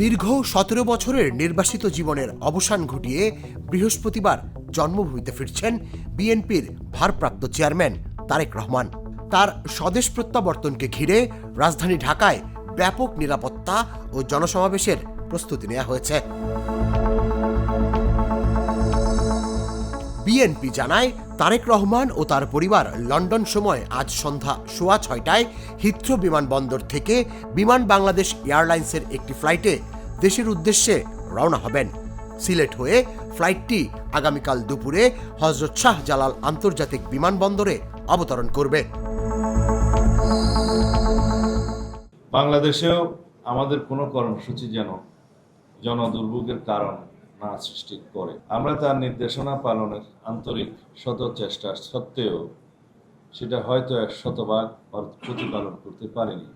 দীর্ঘ ১৭ বছরের নির্বাসিত জীবনের অবসান ঘটিয়ে বৃহস্পতিবার জন্মভূমিতে ফিরছেন বিএনপির ভারপ্রাপ্ত চেয়ারম্যান তারেক রহমান। তার স্বদেশ প্রত্যাবর্তনকে ঘিরে রাজধানী ঢাকায় ব্যাপক নিরাপত্তা ও জনসমাবেশের প্রস্তুতি নেওয়া হয়েছে। বিএনপি জানায়, তারেক রহমান ও তার পরিবার লন্ডন সময় আজ সন্ধ্যা 6:15 হিথ্রো বিমানবন্দর থেকে বিমান বাংলাদেশ এয়ারলাইন্সের একটি ফ্লাইটে দেশের উদ্দেশ্যে রওনা হবেন। সিলেট হয়ে ফ্লাইটটি আগামীকাল দুপুরে হযরত শাহজালাল আন্তর্জাতিক বিমানবন্দরে অবতরণ করবে। বাংলাদেশেও আমাদের কোনো কর্মসূচি যেন জনদুর্ভোগের কারণ না সৃষ্টি করে, আমরা তার নির্দেশনা পালনের আন্তরিক শত চেষ্টা সত্ত্বেও সেটা হয়তো 100% প্রতিপালন করতে পারেনি।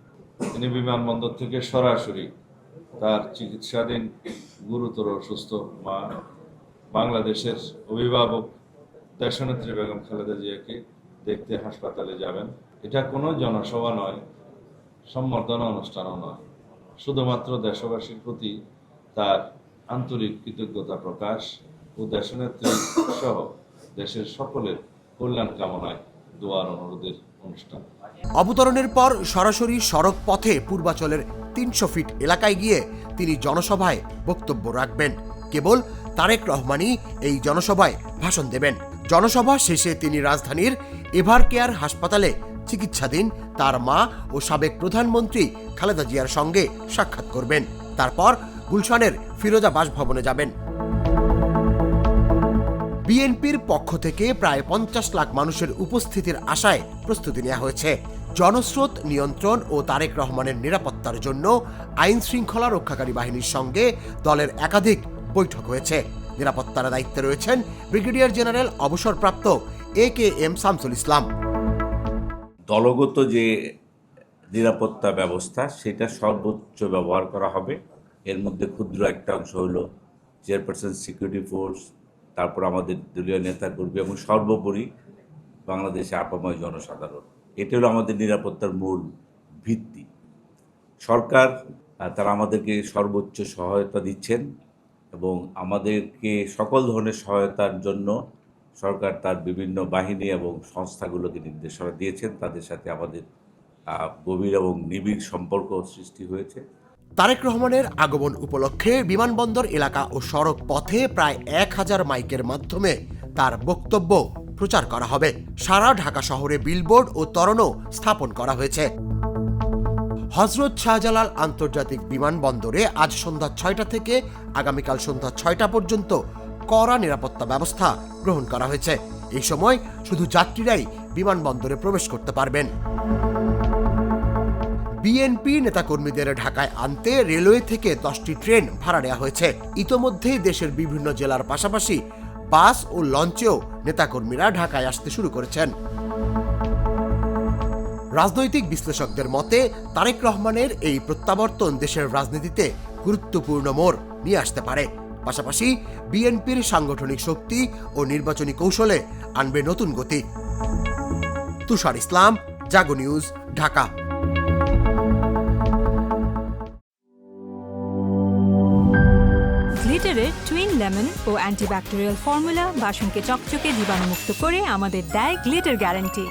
তিনি বিমানবন্দর থেকে সরাসরি তার চিকিৎসাধীন গুরুতর অসুস্থ মা, বাংলাদেশের অভিভাবক দেশনেত্রী বেগম খালেদা জিয়াকে দেখতে হাসপাতালে যাবেন। এটা কোনো জনসভা নয়, সম্বর্ধনা অনুষ্ঠানও নয়, শুধুমাত্র দেশবাসীর প্রতি তার আন্তরিক কৃতজ্ঞতা প্রকাশ ও দেশনেত্রী সহ দেশের সকলের কল্যাণ কামনায় দোয়ার অনুরোধের অনুষ্ঠান। অবতরণের পর সরাসরি সড়ক পথে পূর্বাচলের 300 ফিট এলাকায় গিয়ে তিনি জনসভায় বক্তব্য রাখবেন। কেবল তারেক রহমানই এই জনসভায় ভাষণ দেবেন। জনসভা শেষে তিনি রাজধানীর এভারকেয়ার হাসপাতালে চিকিৎসাধীন তার মা ও সাবেক প্রধানমন্ত্রী খালেদা জিয়ার সঙ্গে সাক্ষাৎ করবেন। তারপর গুলশানের ফিরোজা বাসভবনে যাবেন। বিএনপির পক্ষ থেকে প্রায় 50 লাখ মানুষের উপস্থিতির আশায় প্রস্তুতি নেওয়া হয়েছে। জনস্রোত নিয়ন্ত্রণ ও তারেক রহমানের নিরাপত্তার জন্য আইন শৃঙ্খলা রক্ষাকারী বাহিনীর সঙ্গে দলের একাধিক বৈঠক হয়েছে। নিরাপত্তার দায়িত্বে রয়েছেন ব্রিগেডিয়ার জেনারেল অবসরপ্রাপ্ত AKM শামসুল ইসলাম। দলগত যে নিরাপত্তা ব্যবস্থা সেটা সর্বোচ্চ ব্যবহার করা হবে। এর মধ্যে ক্ষুদ্র একটা অংশ হলো চেয়ারপারসন সিকিউরিটি ফোর্স, তারপর আমাদের দলীয় নেতাকর্মী এবং সর্বোপরি বাংলাদেশে আপাময় জনসাধারণ। এটা হলো আমাদের নিরাপত্তার মূল ভিত্তি। সরকার তারা আমাদেরকে সর্বোচ্চ সহায়তা দিচ্ছেন এবং আমাদেরকে সকল ধরনের সহায়তার জন্য সরকার তার বিভিন্ন বাহিনী এবং সংস্থাগুলোকে নির্দেশনা দিয়েছেন। তাদের সাথে আমাদের গভীর এবং নিবিড় সম্পর্ক সৃষ্টি হয়েছে। তারেক রহমানের আগমন উপলক্ষে বিমানবন্দর এলাকা ও সড়ক পথে প্রায় 1000 মাইকের মাধ্যমে তার বক্তব্য প্রচার করা হবে। সারা ঢাকা শহরে বিলবোর্ড ও তোরণও স্থাপন করা হয়েছে। হযরত শাহজালাল আন্তর্জাতিক বিমানবন্দরে আজ সন্ধ্যা 6টা থেকে আগামীকাল সন্ধ্যা 6টা পর্যন্ত কড়া নিরাপত্তা ব্যবস্থা গ্রহণ করা হয়েছে। এই সময় শুধু যাত্রীরাই বিমানবন্দরে প্রবেশ করতে পারবেন। বিএনপি নেতাকর্মীদের ঢাকায় আনতে রেলওয়ে থেকে 10টি ট্রেন ভাড়া নেওয়া হয়েছে। ইতোমধ্যেই দেশের বিভিন্ন জেলার পাশাপাশি বাস ও লঞ্চেও নেতাকর্মীরা ঢাকায় আসতে শুরু করেছেন। রাজনৈতিক বিশ্লেষকদের মতে তারেক রহমানের এই প্রত্যাবর্তন দেশের রাজনীতিতে গুরুত্বপূর্ণ মোড় নিয়ে আসতে পারে। পাশাপাশি বিএনপির সাংগঠনিক শক্তি ও নির্বাচনী কৌশলে আনবে নতুন গতি। তুষার ইসলাম, জাগো নিউজ, ঢাকা। গ্লিটারের টুইন লেমন ও অ্যান্টিব্যাকটেরিয়াল ফর্মুলা বাসনকে চকচকে জীবাণুমুক্ত করে আমাদের দেয় গ্লিটার গ্যারান্টি।